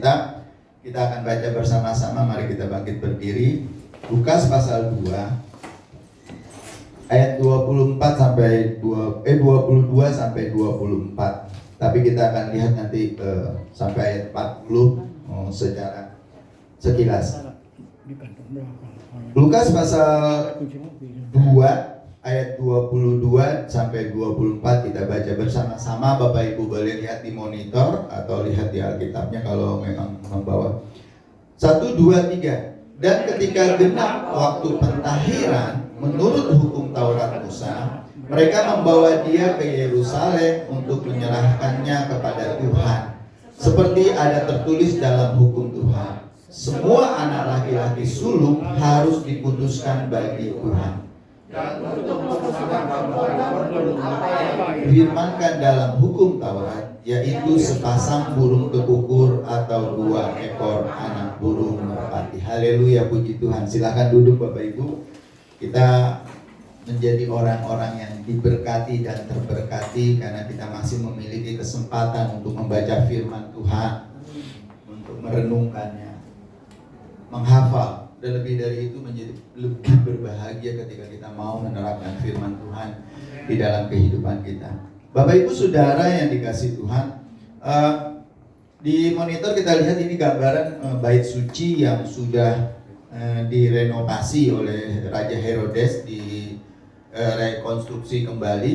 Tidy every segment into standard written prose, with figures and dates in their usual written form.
Alkitab. Kita akan baca bersama-sama, mari kita bangkit berdiri. Lukas pasal 2 ayat 22 sampai 24. Tapi kita akan lihat nanti sampai ayat 40 secara sekilas. Lukas pasal 2 ayat 22 sampai 24 kita baca bersama-sama. Bapak Ibu boleh lihat di monitor atau lihat di Alkitabnya kalau memang membawa. 1, 2, 3. Dan ketika genap waktu pentahiran menurut hukum Taurat Musa, mereka membawa dia ke Yerusalem untuk menyerahkannya kepada Tuhan, seperti ada tertulis dalam hukum Tuhan. Semua anak laki-laki sulung harus dikuduskan bagi Tuhan. Dan untuk firmankan dalam hukum Taurat, yaitu sepasang burung tekukur atau 2 ekor anak burung merpati. Haleluya, puji Tuhan. Silakan duduk Bapak Ibu. Kita menjadi orang-orang yang diberkati dan terberkati karena kita masih memiliki kesempatan untuk membaca firman Tuhan, untuk merenungkannya, menghafal. Dan lebih dari itu menjadi lebih berbahagia ketika kita mau menerapkan firman Tuhan di dalam kehidupan kita. Bapak Ibu Saudara yang dikasihi Tuhan, di monitor kita lihat ini gambaran bait suci yang sudah direnovasi oleh Raja Herodes, di rekonstruksi kembali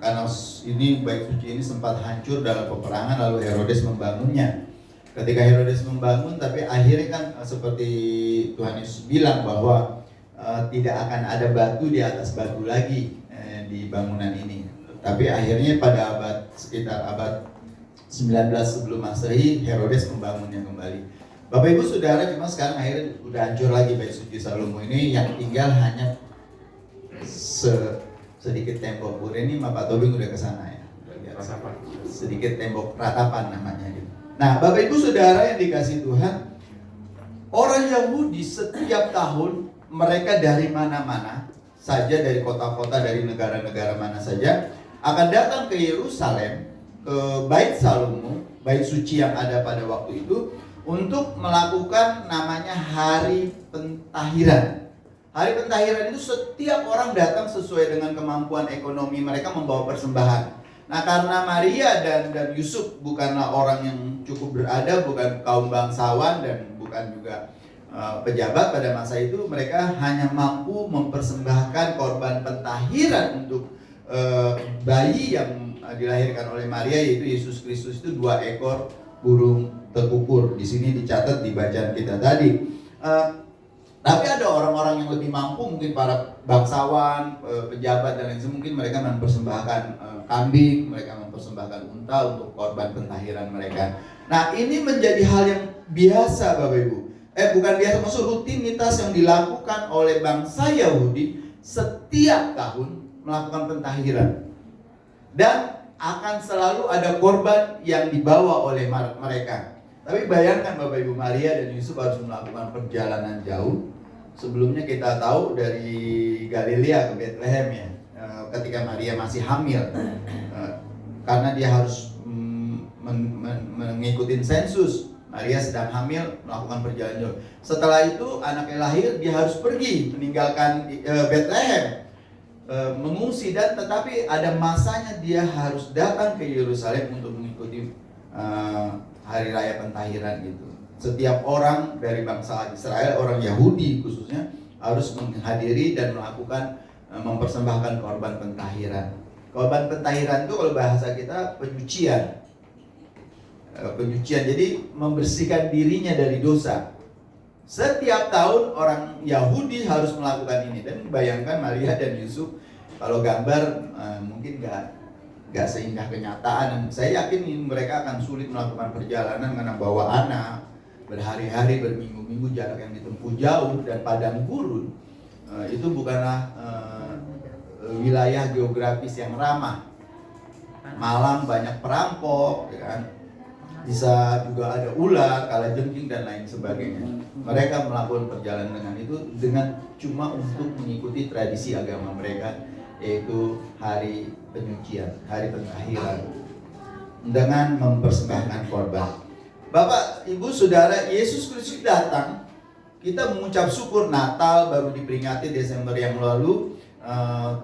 karena ini bait suci ini sempat hancur dalam peperangan, lalu Herodes membangunnya. Ketika Herodes membangun, tapi akhirnya kan seperti Tuhan Yesus bilang bahwa tidak akan ada batu di atas batu lagi di bangunan ini. Tapi akhirnya pada sekitar abad 19 sebelum Masehi, Herodes membangunnya kembali. Bapak Ibu Saudara, cuma sekarang akhirnya udah hancur lagi bait suci Salomo ini, yang tinggal hanya sedikit tembok. Bu Reni sama Pak Tobing udah ke sana ya. Sedikit tembok ratapan namanya gitu. Nah, Bapak Ibu Saudara yang dikasihi Tuhan, orang Yahudi setiap tahun mereka dari mana-mana saja, dari kota-kota, dari negara-negara mana saja, akan datang ke Yerusalem, ke Bait Salomo, bait suci yang ada pada waktu itu, untuk melakukan namanya Hari Pentahiran. Hari Pentahiran itu setiap orang datang sesuai dengan kemampuan ekonomi mereka membawa persembahan. Nah, karena Maria dan Yusuf bukanlah orang yang cukup beradab, bukan kaum bangsawan dan bukan juga pejabat pada masa itu, mereka hanya mampu mempersembahkan korban pentahiran untuk bayi yang dilahirkan oleh Maria, yaitu Yesus Kristus, itu 2 ekor burung tekukur. Di sini dicatat di bacaan kita tadi. Tapi ada orang-orang yang lebih mampu, mungkin para bangsawan, pejabat dan lain sebagainya, mungkin mereka mempersembahkan kambing, mereka mempersembahkan unta untuk korban pentahiran mereka. Nah, ini menjadi hal yang biasa Bapak Ibu. Bukan biasa, maksud rutinitas yang dilakukan oleh bangsa Yahudi setiap tahun melakukan pentahiran. Dan akan selalu ada korban yang dibawa oleh mereka. Tapi bayangkan Bapak Ibu, Maria dan Yusuf harus melakukan perjalanan jauh. Sebelumnya kita tahu dari Galilea ke Bethlehem ya, ketika Maria masih hamil, karena dia harus mengikuti sensus. Maria sedang hamil, melakukan perjalanan jauh. Setelah itu anaknya lahir, dia harus pergi meninggalkan Bethlehem, mengungsi, dan tetapi ada masanya dia harus datang ke Yerusalem untuk mengikuti hari raya pentahiran itu. Setiap orang dari bangsa Israel, orang Yahudi khususnya, harus menghadiri dan melakukan mempersembahkan korban pentahiran. Korban pentahiran itu kalau bahasa kita penyucian. Jadi membersihkan dirinya dari dosa. Setiap tahun orang Yahudi harus melakukan ini. Dan bayangkan Maria dan Yusuf, kalau gambar mungkin gak seindah kenyataan. Saya yakin mereka akan sulit melakukan perjalanan karena bawa anak, berhari-hari, berminggu-minggu, jarak yang ditempuh jauh, dan padang gurun itu bukanlah wilayah geografis yang ramah. Malam banyak perampok, ya kan? Bisa juga ada ular, kalajengking dan lain sebagainya. Mereka melakukan perjalanan dengan itu dengan cuma untuk mengikuti tradisi agama mereka, yaitu hari penyucian, hari pentahiran, dengan mempersembahkan korban. Bapak, Ibu, Saudara, Yesus Kristus datang. Kita mengucap syukur Natal baru diperingati Desember yang lalu.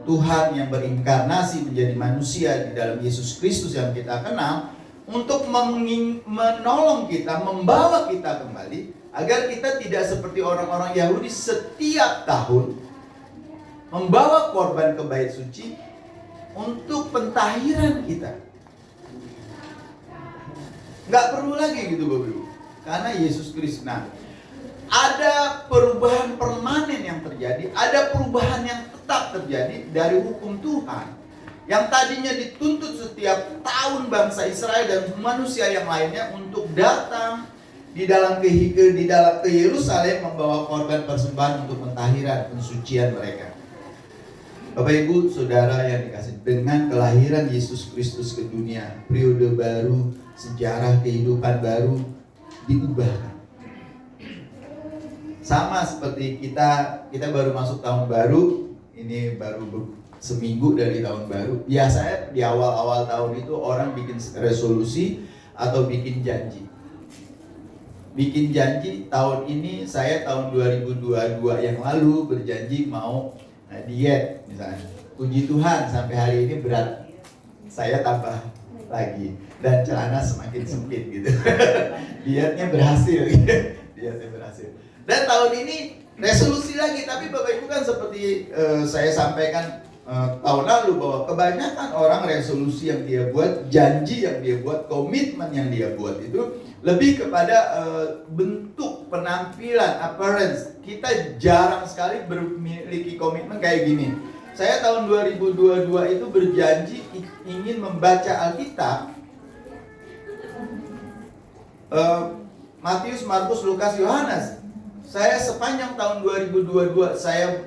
Tuhan yang berinkarnasi menjadi manusia di dalam Yesus Kristus yang kita kenal, untuk menolong kita, membawa kita kembali, agar kita tidak seperti orang-orang Yahudi setiap tahun membawa korban ke bait suci untuk pentahiran kita. Nggak perlu lagi gitu Bapak Ibu, karena Yesus Kristus. Nah, ada perubahan permanen yang terjadi, ada perubahan yang tetap terjadi dari hukum Tuhan yang tadinya dituntut setiap tahun bangsa Israel dan manusia yang lainnya untuk datang di dalam ke Yerusalem membawa korban persembahan untuk pentahiran, pensucian mereka. Bapak Ibu Saudara yang dikasih, dengan kelahiran Yesus Kristus ke dunia, periode baru, sejarah kehidupan baru diubahkan. Sama seperti kita baru masuk tahun baru, ini baru seminggu dari tahun baru. Biasanya di awal-awal tahun itu orang bikin resolusi atau bikin janji. Bikin janji, tahun ini saya tahun 2022 yang lalu berjanji mau diet misalnya. Puji Tuhan sampai hari ini berat saya tambah lagi dan celana semakin sempit gitu. Dietnya berhasil gitu. Dietnya berhasil. Dan tahun ini resolusi lagi, tapi Bapak Ibu kan seperti saya sampaikan tahun lalu bahwa kebanyakan orang resolusi yang dia buat, janji yang dia buat, komitmen yang dia buat itu lebih kepada bentuk penampilan, appearance. Kita jarang sekali memiliki komitmen kayak gini. Saya tahun 2022 itu berjanji ingin membaca Alkitab Matius, Markus, Lukas, Yohanes. Saya sepanjang tahun 2022 saya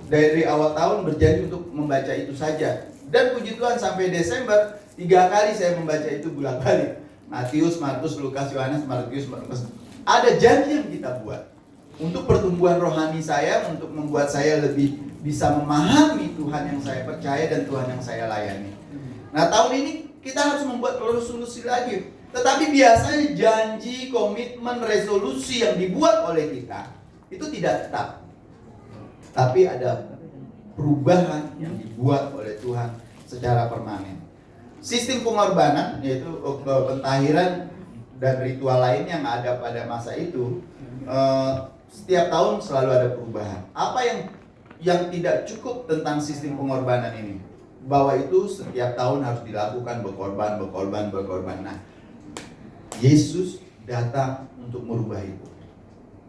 dari awal tahun berjanji untuk membaca itu saja. Dan puji Tuhan sampai Desember 3 kali saya membaca itu bolak-balik. Matius, Markus, Lukas, Yohanes, Matius, Markus. Ada janji yang kita buat untuk pertumbuhan rohani saya, untuk membuat saya lebih bisa memahami Tuhan yang saya percaya dan Tuhan yang saya layani. Nah, tahun ini kita harus membuat resolusi lagi. Tetapi biasanya janji, komitmen, resolusi yang dibuat oleh kita itu tidak tetap. Tapi ada perubahan yang dibuat oleh Tuhan secara permanen. Sistem pengorbanan, yaitu pentahiran dan ritual lain yang ada pada masa itu, setiap tahun selalu ada perubahan. Apa yang tidak cukup tentang sistem pengorbanan ini? Bahwa itu setiap tahun harus dilakukan berkorban. Nah, Yesus datang untuk merubah itu.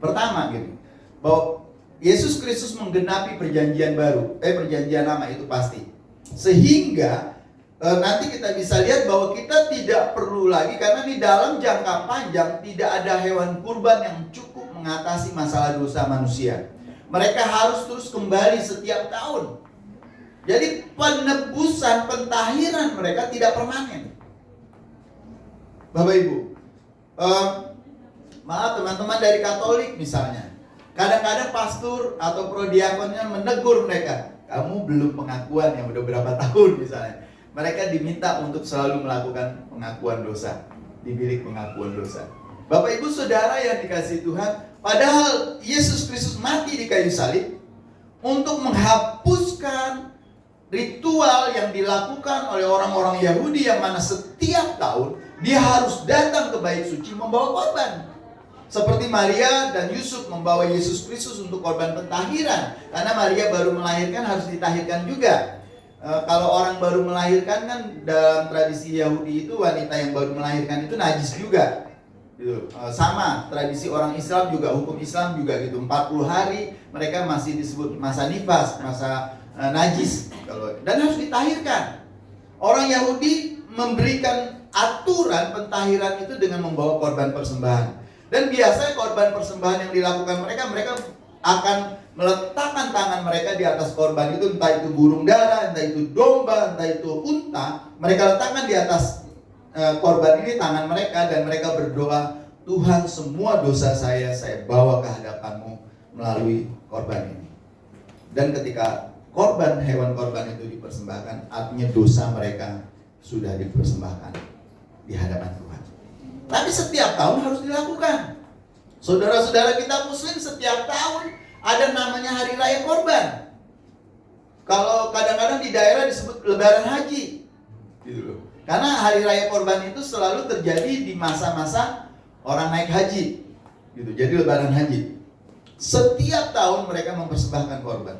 Pertama gitu, bahwa Yesus Kristus menggenapi perjanjian baru, perjanjian lama itu pasti. Sehingga nanti kita bisa lihat bahwa kita tidak perlu lagi, karena di dalam jangka panjang tidak ada hewan kurban yang cukup mengatasi masalah dosa manusia. Mereka harus terus kembali setiap tahun. Jadi penebusan, pentahiran mereka tidak permanen. Bapak Ibu, maaf teman-teman dari Katolik misalnya, kadang-kadang pastor atau prodiakonnya menegur mereka, kamu belum pengakuan yang udah berapa tahun misalnya. Mereka diminta untuk selalu melakukan pengakuan dosa, di bilik pengakuan dosa. Bapak Ibu Saudara yang dikasihi Tuhan, padahal Yesus Kristus mati di kayu salib untuk menghapuskan ritual yang dilakukan oleh orang-orang Yahudi, yang mana setiap tahun dia harus datang ke bait suci membawa korban. Seperti Maria dan Yusuf membawa Yesus Kristus untuk korban pentahiran, karena Maria baru melahirkan, harus ditahirkan juga. Kalau orang baru melahirkan kan dalam tradisi Yahudi itu wanita yang baru melahirkan itu najis juga. Gitu. Sama tradisi orang Islam juga, hukum Islam juga gitu. 40 hari mereka masih disebut masa nifas, masa najis, dan harus ditahirkan. Orang Yahudi memberikan aturan pentahiran itu dengan membawa korban persembahan. Dan biasanya korban persembahan yang dilakukan mereka akan meletakkan tangan mereka di atas korban itu, entah itu burung dara, entah itu domba, entah itu unta. Mereka letakkan di atas korban ini tangan mereka, dan mereka berdoa, Tuhan, semua dosa saya bawa ke hadapan-Mu melalui korban ini. Dan ketika hewan korban itu dipersembahkan, artinya dosa mereka sudah dipersembahkan di hadapan Tuhan. Tapi setiap tahun harus dilakukan. Saudara-saudara kita Muslim setiap tahun ada namanya Hari Raya Korban. Kalau kadang-kadang di daerah disebut Lebaran Haji, gitu loh. Karena Hari Raya Korban itu selalu terjadi di masa-masa orang naik haji, gitu. Jadi Lebaran Haji. Setiap tahun mereka mempersembahkan korban.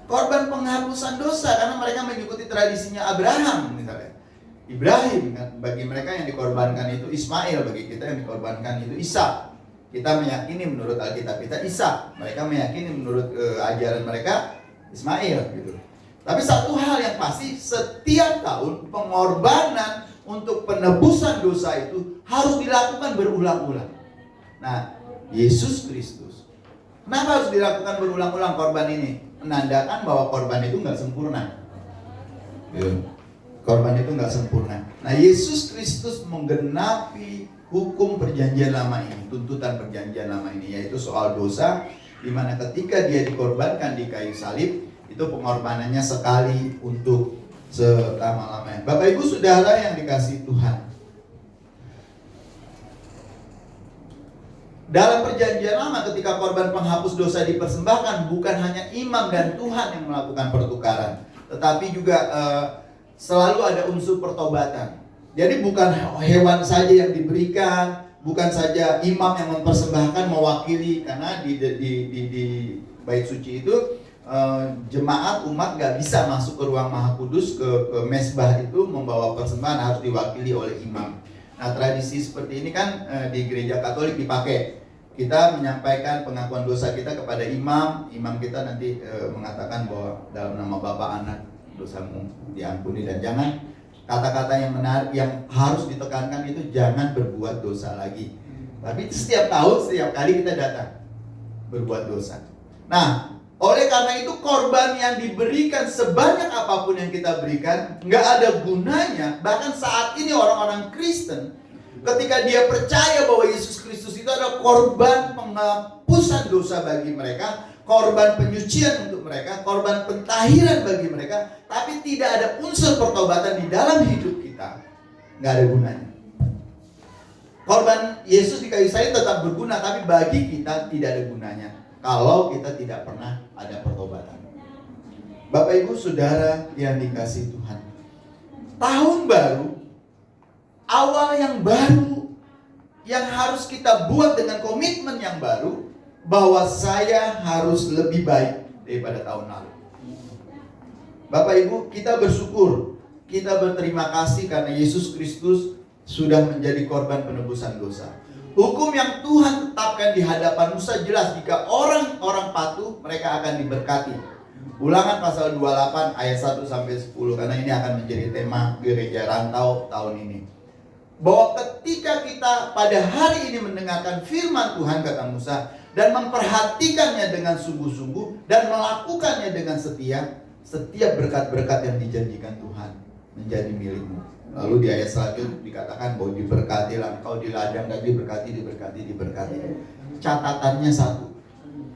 Korban penghapusan dosa karena mereka mengikuti tradisinya Abraham misalnya. Ibrahim, kan? Bagi mereka yang dikorbankan itu Ismail, bagi kita yang dikorbankan itu Ishak. Kita meyakini menurut Alkitab kita Ishak, mereka meyakini menurut ajaran mereka Ismail, gitu. Tapi satu hal yang pasti, setiap tahun pengorbanan untuk penebusan dosa itu harus dilakukan berulang-ulang. Nah, Yesus Kristus, kenapa harus dilakukan berulang-ulang korban ini? Menandakan bahwa korban itu nggak sempurna. Korban itu nggak sempurna. Nah, Yesus Kristus menggenapi hukum perjanjian lama ini, tuntutan perjanjian lama ini, yaitu soal dosa, di mana ketika dia dikorbankan di kayu salib, itu pengorbanannya sekali untuk selama-lamanya. Bapak Ibu Saudara yang dikasihi Tuhan, dalam perjanjian lama ketika korban penghapus dosa dipersembahkan, bukan hanya imam dan Tuhan yang melakukan pertukaran, tetapi juga selalu ada unsur pertobatan. Jadi bukan hewan saja yang diberikan, bukan saja imam yang mempersembahkan mewakili, karena di bait suci itu jemaat umat gak bisa masuk ke ruang Maha Kudus, ke mesbah itu membawa persembahan, harus diwakili oleh imam. Nah, tradisi seperti ini kan di gereja Katolik dipakai. Kita menyampaikan pengakuan dosa kita kepada imam. Imam kita nanti mengatakan bahwa dalam nama Bapa, Anak, dosamu diampuni. Dan jangan, kata-kata yang menarik yang harus ditekankan itu jangan berbuat dosa lagi. Tapi setiap tahun, setiap kali kita datang berbuat dosa. Nah, oleh karena itu korban yang diberikan sebanyak apapun yang kita berikan nggak ada gunanya. Bahkan saat ini orang-orang Kristen, ketika dia percaya bahwa Yesus Kristus itu adalah korban penghapusan dosa bagi mereka, korban penyucian untuk mereka, korban pentahiran bagi mereka, tapi tidak ada unsur pertobatan di dalam hidup kita, nggak ada gunanya. Korban Yesus di kayu salib tetap berguna, tapi bagi kita tidak ada gunanya kalau kita tidak pernah ada pertobatan. Bapak Ibu Saudara yang dikasihi Tuhan, tahun baru, awal yang baru, yang harus kita buat dengan komitmen yang baru, bahwa saya harus lebih baik daripada tahun lalu. Bapak Ibu, kita bersyukur, kita berterima kasih karena Yesus Kristus sudah menjadi korban penebusan dosa. Hukum yang Tuhan tetapkan di hadapan Musa jelas, jika orang-orang patuh, mereka akan diberkati. Ulangan pasal 28 ayat 1-10, karena ini akan menjadi tema gereja rantau tahun ini. Bahwa ketika kita pada hari ini mendengarkan firman Tuhan, kata Musa, dan memperhatikannya dengan sungguh-sungguh dan melakukannya dengan setia, setiap berkat-berkat yang dijanjikan Tuhan menjadi milikmu. Lalu di ayat selanjutnya dikatakan bahwa diberkatilah engkau di ladang, dan diberkati. Catatannya satu,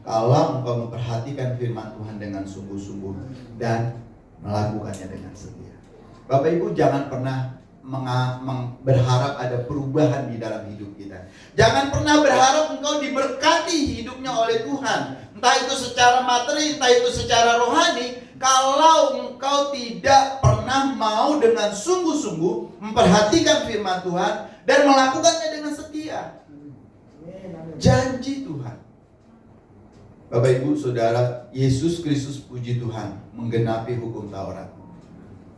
kalau engkau memperhatikan firman Tuhan dengan sungguh-sungguh dan melakukannya dengan setia. Bapak Ibu, jangan pernah berharap ada perubahan di dalam hidup kita. Jangan pernah berharap engkau diberkati hidupnya oleh Tuhan, entah itu secara materi, entah itu secara rohani, kalau engkau tidak pernah mau dengan sungguh-sungguh memperhatikan firman Tuhan dan melakukannya dengan setia. Janji Tuhan. Bapak Ibu Saudara, Yesus Kristus, puji Tuhan, menggenapi hukum Taurat.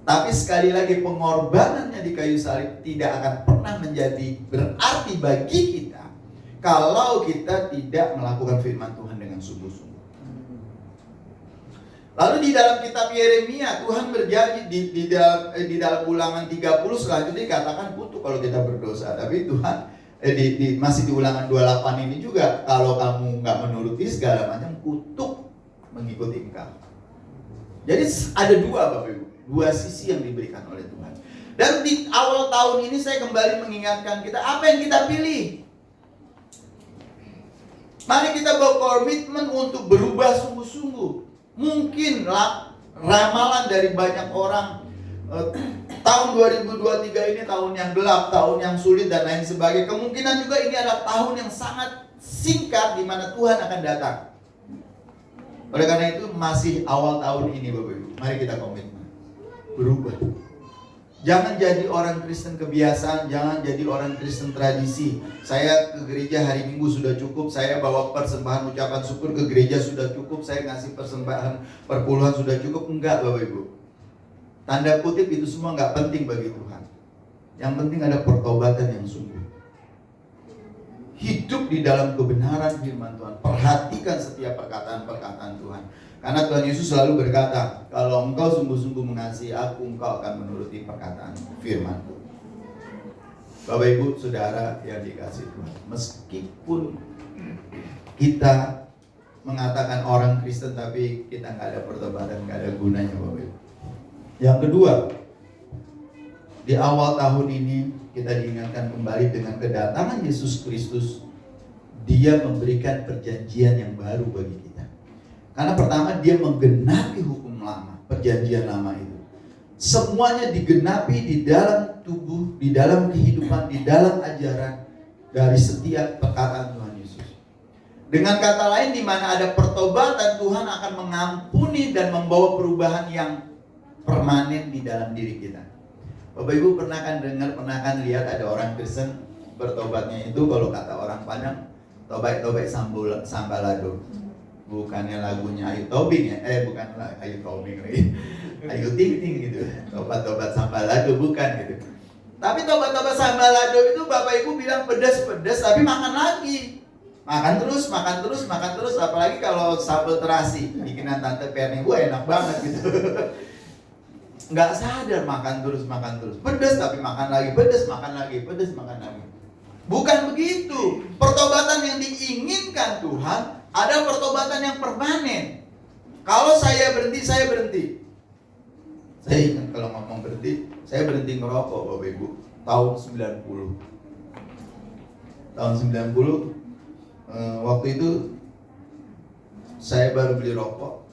Tapi sekali lagi, pengorbanannya di kayu salib tidak akan pernah menjadi berarti bagi kita kalau kita tidak melakukan firman Tuhan dengan sungguh-sungguh. Lalu di dalam kitab Yeremia, Tuhan berjanji di dalam Ulangan 30 selanjutnya dikatakan kutuk kalau kita berdosa. Tapi Tuhan masih di Ulangan 28 ini juga, kalau kamu nggak menuruti segala macam, kutuk mengikuti engkau. Jadi ada dua, Bapak Ibu, dua sisi yang diberikan oleh Tuhan. Dan di awal tahun ini saya kembali mengingatkan kita, apa yang kita pilih? Mari kita berkomitmen untuk berubah sungguh-sungguh. Mungkin ramalan dari banyak orang tahun 2023 ini tahun yang gelap, tahun yang sulit dan lain sebagainya. Kemungkinan juga ini adalah tahun yang sangat singkat di mana Tuhan akan datang. Oleh karena itu masih awal tahun ini Bapak Ibu, mari kita komitmen berubah. Jangan jadi orang Kristen kebiasaan, jangan jadi orang Kristen tradisi. Saya ke gereja hari Minggu sudah cukup, saya bawa persembahan ucapan syukur ke gereja sudah cukup, saya ngasih persembahan perpuluhan sudah cukup. Enggak Bapak Ibu. Tanda kutip itu semua enggak penting bagi Tuhan. Yang penting ada pertobatan yang sungguh. Hidup di dalam kebenaran firman Tuhan. Perhatikan setiap perkataan-perkataan Tuhan. Karena Tuhan Yesus selalu berkata, kalau engkau sungguh-sungguh mengasihi aku, engkau akan menuruti perkataan firman-Ku. Bapak Ibu, Saudara yang dikasihi Tuhan, meskipun kita mengatakan orang Kristen tapi kita nggak ada pertobatan, nggak ada gunanya Bapak Ibu. Yang kedua, di awal tahun ini kita diingatkan kembali dengan kedatangan Yesus Kristus. Dia memberikan perjanjian yang baru bagi kita. Karena pertama dia menggenapi hukum lama, perjanjian lama itu. Semuanya digenapi di dalam tubuh, di dalam kehidupan, di dalam ajaran dari setiap perkataan Tuhan Yesus. Dengan kata lain, di mana ada pertobatan, Tuhan akan mengampuni dan membawa perubahan yang permanen di dalam diri kita. Bapak Ibu pernah kan dengar, pernah kan lihat ada orang Kristen bertobatnya itu kalau kata orang Padang, tobat-tobat sambalado. Bukannya lagunya Ayu Tobing ya, bukan Ayu Tobing lagi, Ayu Ting Ting gitu. Tobat-tobat sambalado bukan gitu. Tapi tobat-tobat sambalado itu Bapak Ibu bilang pedas-pedas, tapi makan lagi, makan terus, apalagi kalau sambal terasi bikinan Tante Perni, enak banget gitu. Nggak sadar makan terus, pedas tapi makan lagi, pedas makan lagi. Bukan begitu. Pertobatan yang diinginkan Tuhan ada pertobatan yang permanen. Kalau saya berhenti, saya berhenti. Saya ingat kalau ngomong berhenti, saya berhenti ngerokok Bapak Ibu tahun 90. Tahun 90 waktu itu saya baru beli rokok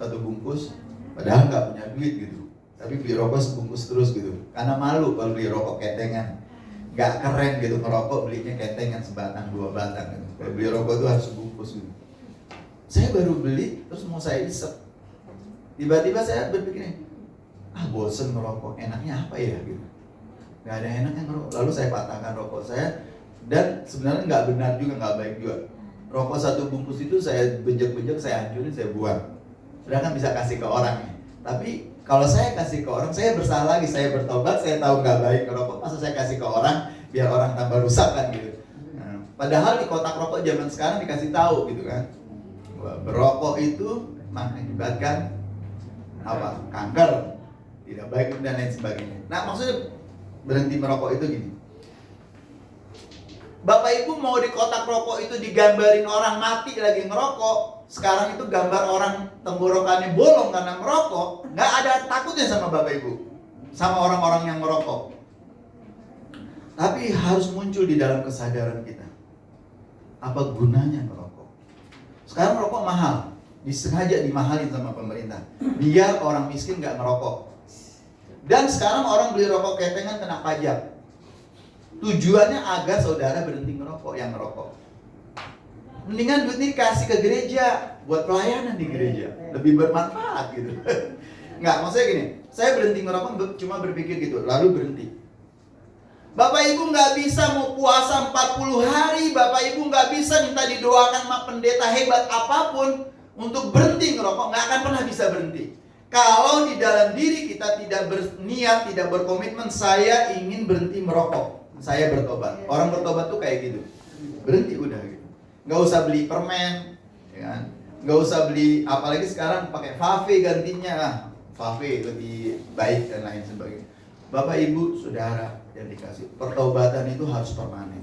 1 bungkus, padahal nggak punya duit gitu. Tapi beli rokok sebungkus terus gitu. Karena malu kalau beli rokok ketengan. Gak keren gitu ngerokok, belinya ketengan sebatang 2 batang gitu. Kalau beli rokok itu harus sebungkus gitu. Saya baru beli, terus mau saya isep. Tiba-tiba saya berpikir, bosen ngerokok, enaknya apa ya gitu. Gak ada enaknya ngerokok. Lalu saya patahkan rokok saya. Dan sebenarnya gak benar juga, gak baik juga. Rokok 1 bungkus itu saya bejek-bejek, saya hancurin, saya buang. Sedangkan bisa kasih ke orang ya. Tapi kalau saya kasih ke orang, saya bersalah lagi, saya bertobat, saya tahu nggak baik ngerokok, masa saya kasih ke orang biar orang tambah rusak kan gitu. Nah, padahal di kotak rokok zaman sekarang dikasih tahu gitu kan, berokok itu mengakibatkan apa? Kanker, tidak baik dan lain sebagainya. Nah maksudnya berhenti merokok itu gini. Bapak Ibu mau di kotak rokok itu digambarin orang mati lagi ngerokok. Sekarang itu gambar orang tenggorokannya bolong karena merokok. Nggak ada takutnya sama Bapak Ibu, sama orang-orang yang merokok. Tapi harus muncul di dalam kesadaran kita. Apa gunanya merokok? Sekarang merokok mahal, disengaja dimahalin sama pemerintah biar orang miskin nggak merokok. Dan sekarang orang beli rokok ketengan kena pajak. Tujuannya agar saudara berhenti merokok, yang merokok. Mendingan duit ini kasih ke gereja, buat pelayanan di gereja, lebih bermanfaat gitu. Nggak, maksudnya gini, saya berhenti ngerokok cuma berpikir gitu, lalu berhenti. Bapak Ibu nggak bisa mau puasa 40 hari, Bapak Ibu nggak bisa minta didoakan sama pendeta hebat apapun untuk berhenti ngerokok, nggak akan pernah bisa berhenti. Kalau di dalam diri kita tidak berniat, tidak berkomitmen, saya ingin berhenti merokok, saya bertobat. Orang bertobat tuh kayak gitu, berhenti udah gitu. Nggak usah beli permen, ya kan? Nggak usah beli, apalagi sekarang pakai Fave gantinya, Fave lebih baik dan lain sebagainya. Bapak Ibu Saudara yang dikasih, pertobatan itu harus permanen.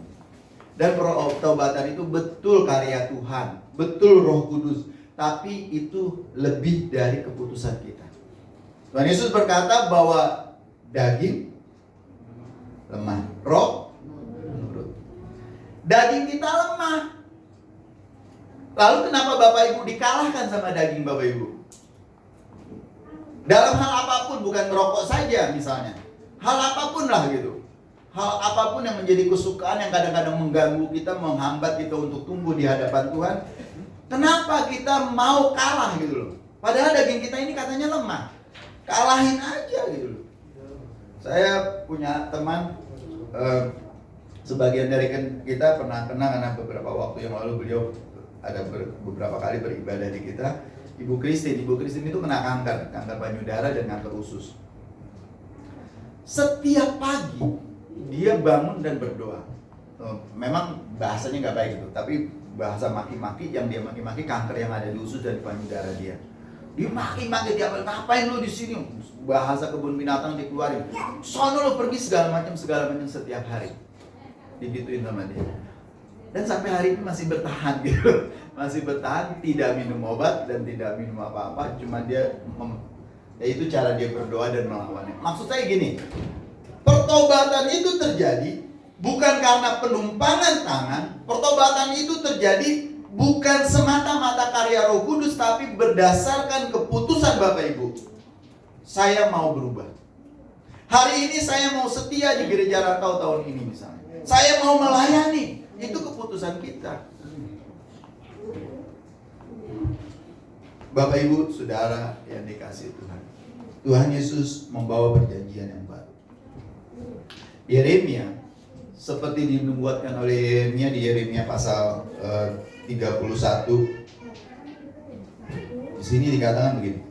Dan pertobatan itu betul karya Tuhan, betul Roh Kudus, tapi itu lebih dari keputusan kita. Tuhan Yesus berkata bahwa daging lemah, roh menurut. Daging kita lemah. Lalu kenapa Bapak Ibu dikalahkan sama daging Bapak Ibu? Dalam hal apapun, bukan merokok saja misalnya. Hal apapun lah gitu. Hal apapun yang menjadi kesukaan yang kadang-kadang mengganggu kita, menghambat kita untuk tumbuh di hadapan Tuhan. Kenapa kita mau kalah gitu loh? Padahal daging kita ini katanya lemah. Kalahin aja gitu loh. Saya punya teman, sebagian dari kita pernah kenal karena beberapa waktu yang lalu beliau ada beberapa kali beribadah di kita. Ibu Christine itu kena kanker payudara dan kanker usus. Setiap pagi dia bangun dan berdoa. Memang bahasanya nggak baik itu, tapi bahasa maki-maki, yang dia maki-maki kanker yang ada di usus dan di payudara dia. Dia maki-maki, dia ngapain lu di sini? Bahasa kebun binatang dikeluarin. Sono lu pergi segala macam setiap hari. Digituin sama dia. Dan sampai hari ini masih bertahan gitu. Masih bertahan, tidak minum obat dan tidak minum apa-apa, cuma dia itu cara dia berdoa dan melawannya. Maksud saya gini, pertobatan itu terjadi bukan karena penumpangan tangan. Pertobatan itu terjadi bukan semata-mata karya Roh Kudus, tapi berdasarkan keputusan Bapak Ibu. Saya mau berubah. Hari ini saya mau setia di gereja Rantau tahun ini misalnya. Saya mau melayani. Itu keputusan kita. Bapak Ibu, Saudara yang dikasihi Tuhan. Tuhan Yesus membawa perjanjian yang baru. Yeremia, seperti dinubuatkan oleh Yeremia di Yeremia pasal 31. Di sini dikatakan begini.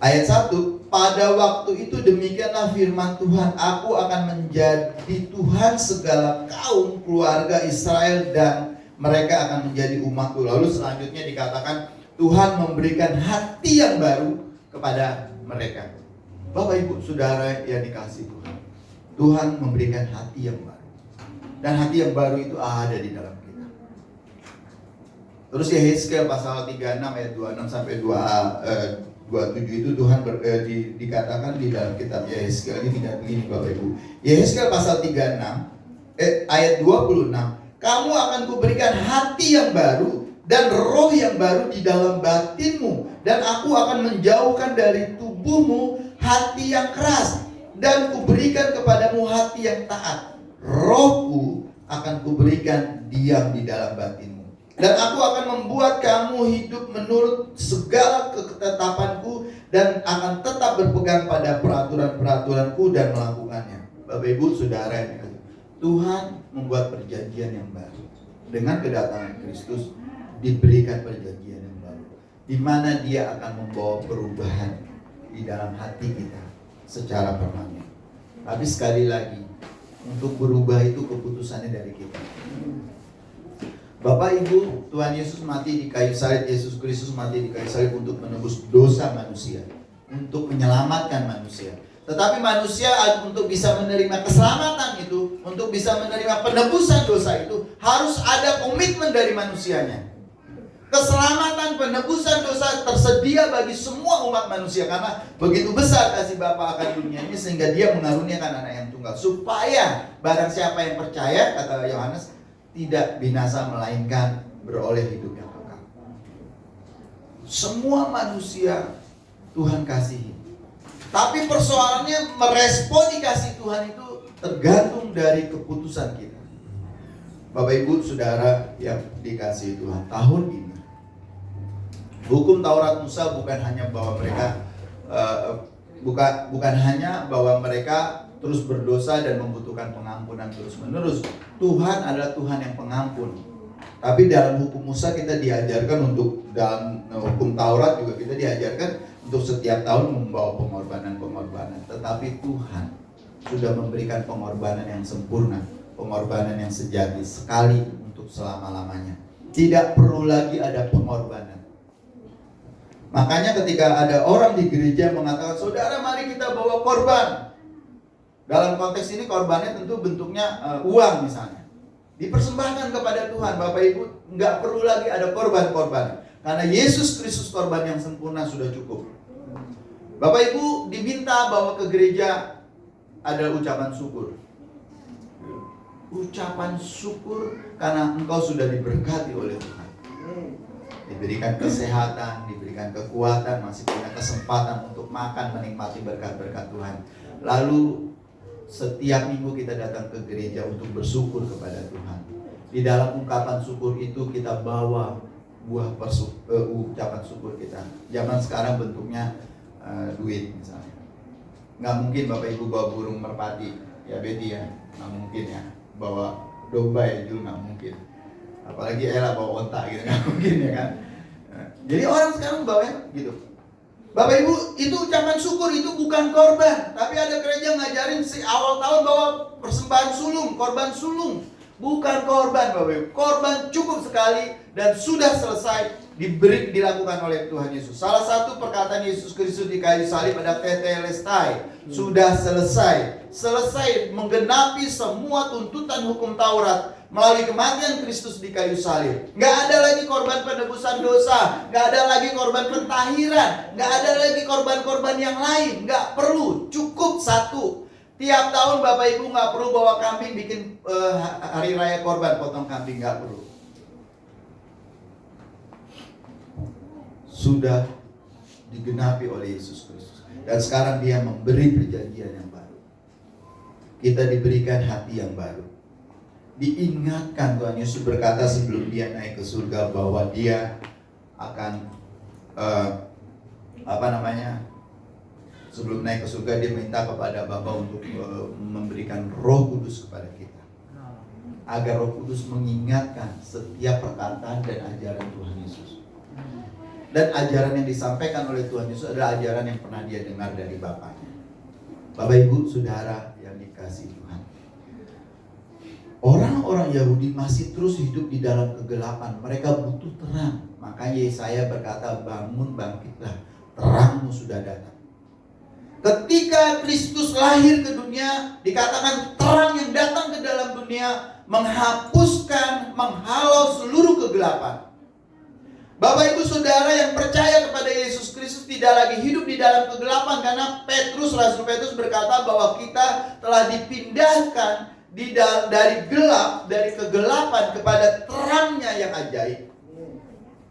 Ayat 1, pada waktu itu demikianlah firman Tuhan, aku akan menjadi Tuhan segala kaum keluarga Israel dan mereka akan menjadi umatku. Lalu selanjutnya dikatakan Tuhan memberikan hati yang baru kepada mereka. Bapak Ibu Saudara yang dikasihi Tuhan, Tuhan memberikan hati yang baru. Dan hati yang baru itu ada di dalam kita. Terus Yehezkiel pasal 36 ayat 26 sampai 27 itu Tuhan dikatakan di dalam kitab Yehezkiel ini tidak begini Bapak Ibu. Yehezkiel pasal 36 ayat 26, kamu akan kuberikan hati yang baru dan roh yang baru di dalam batinmu, dan aku akan menjauhkan dari tubuhmu hati yang keras, dan kuberikan kepadamu hati yang taat. Rohku akan kuberikan diam di dalam batinmu, dan aku akan membuat kamu hidup menurut segala ketetapanku, dan akan tetap berpegang pada peraturan-peraturanku dan melakukannya. Bapak Ibu Saudara, Tuhan membuat perjanjian yang baru. Dengan kedatangan Kristus diberikan perjanjian yang baru, di mana Dia akan membawa perubahan di dalam hati kita secara permanen. Tapi sekali lagi, untuk berubah itu keputusannya dari kita. Bapak Ibu, Tuhan Yesus mati di kayu salib, Yesus Kristus mati di kayu salib untuk menebus dosa manusia, untuk menyelamatkan manusia. Tetapi manusia untuk bisa menerima keselamatan itu, untuk bisa menerima penebusan dosa itu, harus ada komitmen dari manusianya. Keselamatan penebusan dosa tersedia bagi semua umat manusia, karena begitu besar kasih Bapa akan dunia ini sehingga Dia mengaruniakan anak yang tunggal, supaya barang siapa yang percaya, kata Yohanes, tidak binasa melainkan beroleh hidup yang kekal. Semua manusia Tuhan kasihi. Tapi persoalannya meresponi kasih Tuhan itu tergantung dari keputusan kita. Bapak Ibu Saudara yang dikasihi Tuhan, tahun ini hukum Taurat Musa bukan hanya bahwa mereka bukan hanya bahwa mereka terus berdosa dan membutuhkan pengampunan terus-menerus. Tuhan adalah Tuhan yang pengampun. Tapi dalam hukum Musa kita diajarkan untuk, dalam hukum Taurat juga kita diajarkan untuk setiap tahun membawa pengorbanan-pengorbanan. Tetapi Tuhan sudah memberikan pengorbanan yang sempurna, pengorbanan yang sejati, sekali untuk selama-lamanya. Tidak perlu lagi ada pengorbanan. Makanya ketika ada orang di gereja mengatakan, saudara mari kita bawa korban. Dalam konteks ini korbannya tentu bentuknya uang misalnya. Dipersembahkan kepada Tuhan. Bapak Ibu, nggak perlu lagi ada korban-korban. Karena Yesus Kristus korban yang sempurna sudah cukup. Bapak Ibu diminta bawa ke gereja ada ucapan syukur. Ucapan syukur karena engkau sudah diberkati oleh Tuhan. diberikan kesehatan, diberikan kekuatan, masih punya kesempatan untuk makan, menikmati berkat-berkat Tuhan. Lalu setiap minggu kita datang ke gereja untuk bersyukur kepada Tuhan. Di dalam ungkapan syukur itu kita bawa buah ucapan syukur kita. Zaman sekarang bentuknya duit misalnya. Nggak mungkin Bapak Ibu bawa burung merpati, ya Betty ya, nggak mungkin ya. Bawa domba ya Jul, nggak mungkin. Apalagi Ella bawa onta gitu, nggak mungkin ya kan. Jadi orang sekarang bawa gitu. Bapak Ibu, itu ucapan syukur, itu bukan korban. Tapi ada gereja ngajarin awal tahun bawa persembahan sulung, korban sulung. Bukan korban Bapak Ibu. Korban cukup sekali dan sudah selesai dilakukan oleh Tuhan Yesus. Salah satu perkataan Yesus Kristus di kayu salib pada tetelestai. Sudah selesai. Selesai menggenapi semua tuntutan hukum Taurat melalui kematian Kristus di kayu salib. Nggak ada lagi korban penebusan dosa, nggak ada lagi korban pentahiran, nggak ada lagi korban-korban yang lain. Nggak perlu, cukup satu. Tiap tahun Bapak Ibu nggak perlu bawa kambing bikin hari raya korban, potong kambing, nggak perlu. Sudah digenapi oleh Yesus Kristus. Dan sekarang Dia memberi perjanjian yang baru. Kita diberikan hati yang baru. Diingatkan, Tuhan Yesus berkata sebelum Dia naik ke surga bahwa Dia akan sebelum naik ke surga Dia minta kepada Bapa untuk memberikan Roh Kudus kepada kita, agar Roh Kudus mengingatkan setiap perkataan dan ajaran Tuhan Yesus. Dan ajaran yang disampaikan oleh Tuhan Yesus adalah ajaran yang pernah Dia dengar dari Bapaknya. Bapak Ibu Saudara yang dikasihi Tuhan, orang-orang Yahudi masih terus hidup di dalam kegelapan. Mereka butuh terang. Makanya Yesaya berkata, bangun, bangkitlah, terangmu sudah datang. Ketika Kristus lahir ke dunia, dikatakan terang yang datang ke dalam dunia menghapuskan, menghalau seluruh kegelapan. Bapak Ibu Saudara yang percaya kepada Yesus Kristus tidak lagi hidup di dalam kegelapan, karena Rasul Petrus berkata bahwa kita telah dipindahkan dari gelap, dari kegelapan kepada terangnya yang ajaib.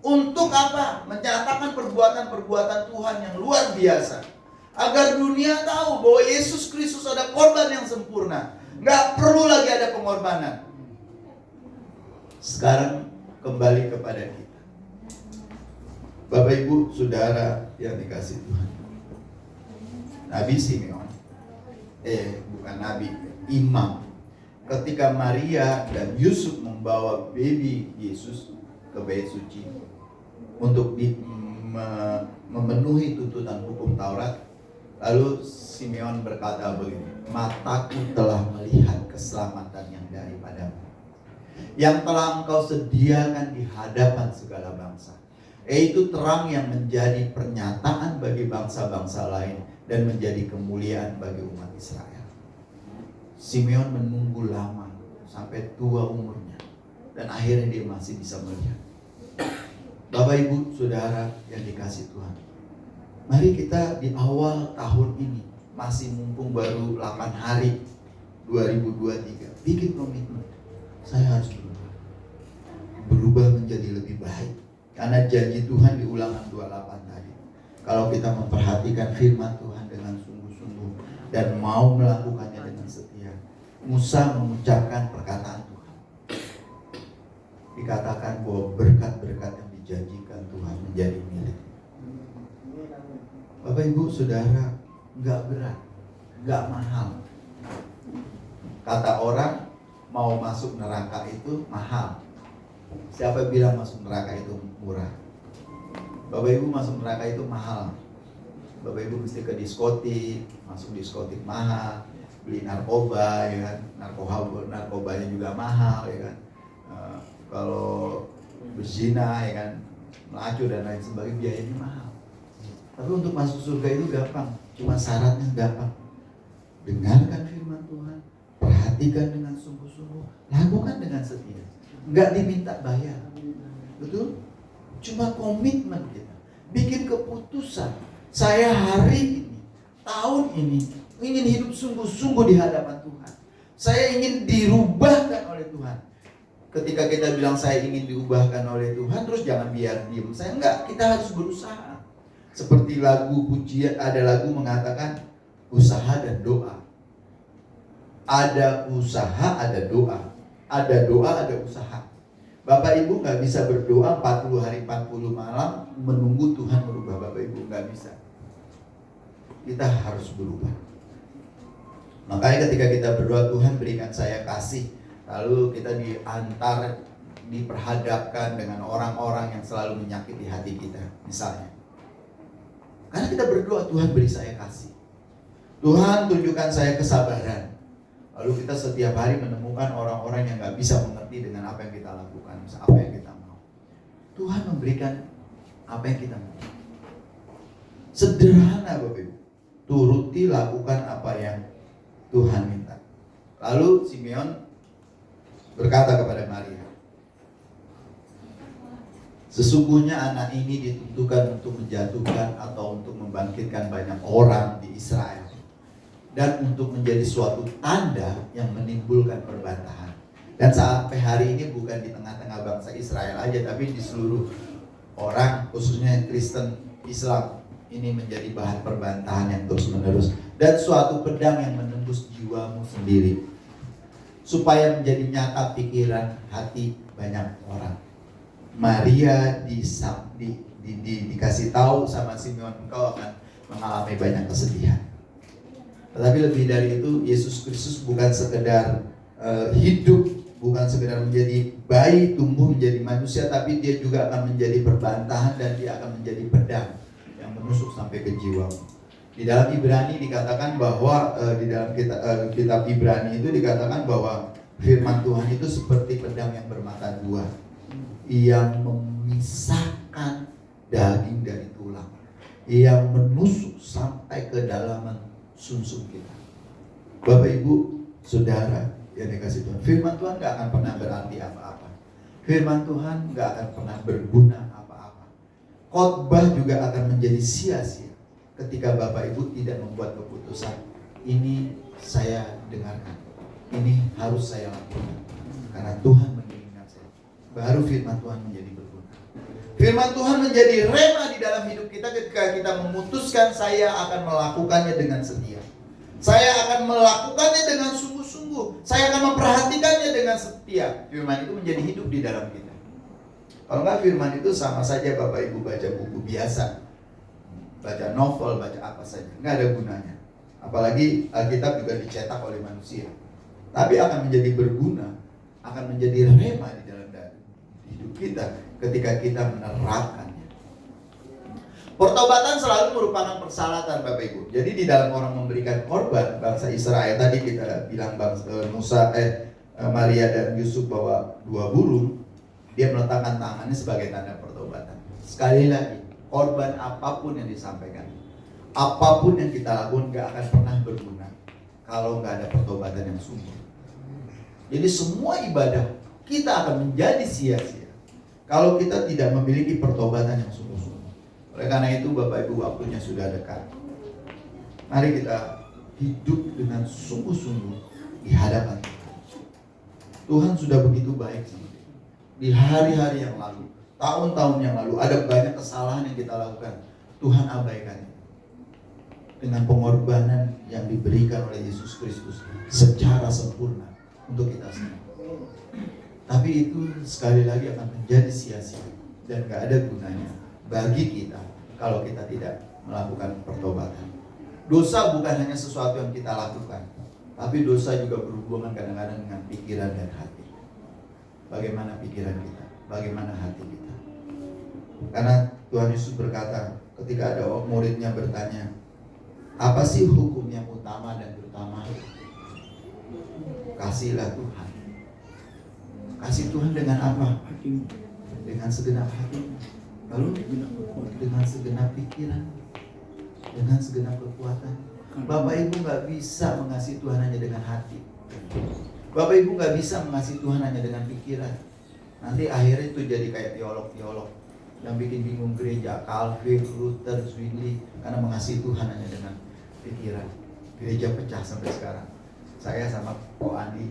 Untuk apa? Menyatakan perbuatan-perbuatan Tuhan yang luar biasa, agar dunia tahu bahwa Yesus Kristus ada korban yang sempurna. Nggak perlu lagi ada pengorbanan. Sekarang kembali kepada kita. Bapak Ibu Saudara yang dikasihi Tuhan, Nabi Simeon, bukan Nabi, Imam, ketika Maria dan Yusuf membawa baby Yesus ke bait suci untuk memenuhi tuntutan hukum Taurat, lalu Simeon berkata begini, mataku telah melihat keselamatan yang daripadamu, yang telah engkau sediakan di hadapan segala bangsa, yaitu terang yang menjadi pernyataan bagi bangsa-bangsa lain dan menjadi kemuliaan bagi umat Israel. Simeon menunggu lama sampai tua umurnya, dan akhirnya dia masih bisa melihat. Bapak Ibu Saudara yang dikasihi Tuhan, mari kita di awal tahun ini, masih mumpung baru 8 hari 2023, bikin komitmen. Saya harus berubah menjadi lebih baik. Karena janji Tuhan di Ulangan 28 tadi, kalau kita memperhatikan firman Tuhan dengan sungguh-sungguh dan mau melakukannya dengan setia. Musa mengucapkan perkataan Tuhan. Dikatakan bahwa berkat-berkat yang dijanjikan Tuhan menjadi milik. Bapak Ibu Saudara, nggak berat, nggak mahal. Kata orang, mau masuk neraka itu mahal. Siapa bilang masuk neraka itu murah? Bapak Ibu, masuk neraka itu mahal. Bapak Ibu mesti ke diskotik, masuk diskotik mahal, beli narkoba, ya kan? Narkobanya juga mahal, ya kan? Kalau berzina, ya kan, melacur dan lain sebagainya, biayanya mahal. Tapi untuk masuk surga itu gampang, cuma syaratnya gampang. Dengarkan firman Tuhan, perhatikan dengan sungguh-sungguh, lakukan dengan setia. Nggak diminta bayar, betul? Cuma komitmen kita, bikin keputusan. Saya hari ini, tahun ini, ingin hidup sungguh-sungguh di hadapan Tuhan. Saya ingin dirubahkan oleh Tuhan. ketika kita bilang saya ingin diubahkan oleh Tuhan, terus jangan biar diem. Saya enggak, kita harus berusaha. Seperti lagu pujian, ada lagu mengatakan usaha dan doa. Ada usaha, ada doa. Ada doa, ada usaha. Bapak Ibu nggak bisa berdoa 40 hari 40 malam menunggu Tuhan merubah Bapak Ibu, nggak bisa. Kita harus berubah. Makanya ketika kita berdoa, Tuhan berikan saya kasih, lalu kita diperhadapkan dengan orang-orang yang selalu menyakiti hati kita, misalnya. Karena kita berdoa, Tuhan beri saya kasih, Tuhan tunjukkan saya kesabaran. Lalu kita setiap hari menemukan orang-orang yang gak bisa mengerti dengan apa yang kita lakukan, apa yang kita mau. Tuhan memberikan apa yang kita mau. Sederhana Bapak Ibu, turuti lakukan apa yang Tuhan minta. Lalu Simeon berkata kepada Maria, sesungguhnya anak ini ditentukan untuk menjatuhkan atau untuk membangkitkan banyak orang di Israel, dan untuk menjadi suatu tanda yang menimbulkan perbantahan. Dan sampai hari ini bukan di tengah-tengah bangsa Israel aja, tapi di seluruh orang, khususnya Kristen Islam, ini menjadi bahan perbantahan yang terus menerus. Dan suatu pedang yang menembus jiwamu sendiri, supaya menjadi nyata pikiran hati banyak orang. Maria dikasih tahu sama Simeon, engkau akan mengalami banyak kesedihan. Tetapi lebih dari itu, Yesus Kristus bukan sekedar hidup, bukan sekedar menjadi bayi, tumbuh menjadi manusia, tapi dia juga akan menjadi perbantahan dan dia akan menjadi pedang yang menusuk sampai ke jiwamu. Di dalam Ibrani dikatakan bahwa di dalam kitab Ibrani itu dikatakan bahwa firman Tuhan itu seperti pedang yang bermata dua, yang memisahkan daging dari tulang, yang menusuk sampai ke dalaman sumsum kita. Bapak Ibu, Saudara yang dikasih Tuhan, firman Tuhan gak akan pernah berarti apa-apa. Firman Tuhan gak akan pernah berguna apa-apa. Khotbah juga akan menjadi sia-sia ketika Bapak Ibu tidak membuat keputusan, ini saya dengarkan, ini harus saya lakukan, karena Tuhan mengirimkan saya. Baru firman Tuhan menjadi berguna. Firman Tuhan menjadi rema di dalam hidup kita ketika kita memutuskan saya akan melakukannya dengan setia. Saya akan melakukannya dengan sungguh-sungguh. Saya akan memperhatikannya dengan setia. Firman itu menjadi hidup di dalam kita. Kalau enggak, firman itu sama saja Bapak Ibu baca buku biasa, baca novel, baca apa saja, nggak ada gunanya. Apalagi Alkitab juga dicetak oleh manusia. Tapi akan menjadi berguna, akan menjadi rema di dalam hidup kita ketika kita menerapkannya. Pertobatan selalu merupakan persyaratan Bapak Ibu. Jadi di dalam orang memberikan korban, bangsa Israel tadi kita bilang Maria dan Yusuf bawa 2 burung, dia meletakkan tangannya sebagai tanda pertobatan. Sekali lagi, korban apapun yang disampaikan, apapun yang kita lakukan gak akan pernah berguna kalau gak ada pertobatan yang sungguh. Jadi semua ibadah kita akan menjadi sia-sia kalau kita tidak memiliki pertobatan yang sungguh-sungguh. Oleh karena itu Bapak Ibu, waktunya sudah dekat. Mari kita hidup dengan sungguh-sungguh di hadapan Tuhan. Tuhan sudah begitu baik sama kita. Di hari-hari yang lalu, tahun-tahun yang lalu, ada banyak kesalahan yang kita lakukan. Tuhan abaikan dengan pengorbanan yang diberikan oleh Yesus Kristus secara sempurna untuk kita semua. Tapi itu sekali lagi akan menjadi sia-sia dan gak ada gunanya bagi kita kalau kita tidak melakukan pertobatan. Dosa bukan hanya sesuatu yang kita lakukan, tapi dosa juga berhubungan kadang-kadang dengan pikiran dan hati. Bagaimana pikiran kita, bagaimana hati kita. Karena Tuhan Yesus berkata ketika ada muridnya bertanya, apa sih hukum yang utama dan terutama? Kasihlah Tuhan. Kasih Tuhan dengan apa? Dengan segenap hati, lalu dengan segenap pikiran, dengan segenap kekuatan. Bapak Ibu gak bisa mengasihi Tuhan hanya dengan hati. Bapak Ibu gak bisa mengasihi Tuhan hanya dengan pikiran. Nanti akhirnya itu jadi kayak teolog-teolog yang bikin bingung gereja, Calvin, Luther, Zwingli, karena mengasihi Tuhan hanya dengan pikiran. Gereja pecah sampai sekarang. Saya sama Ko Andi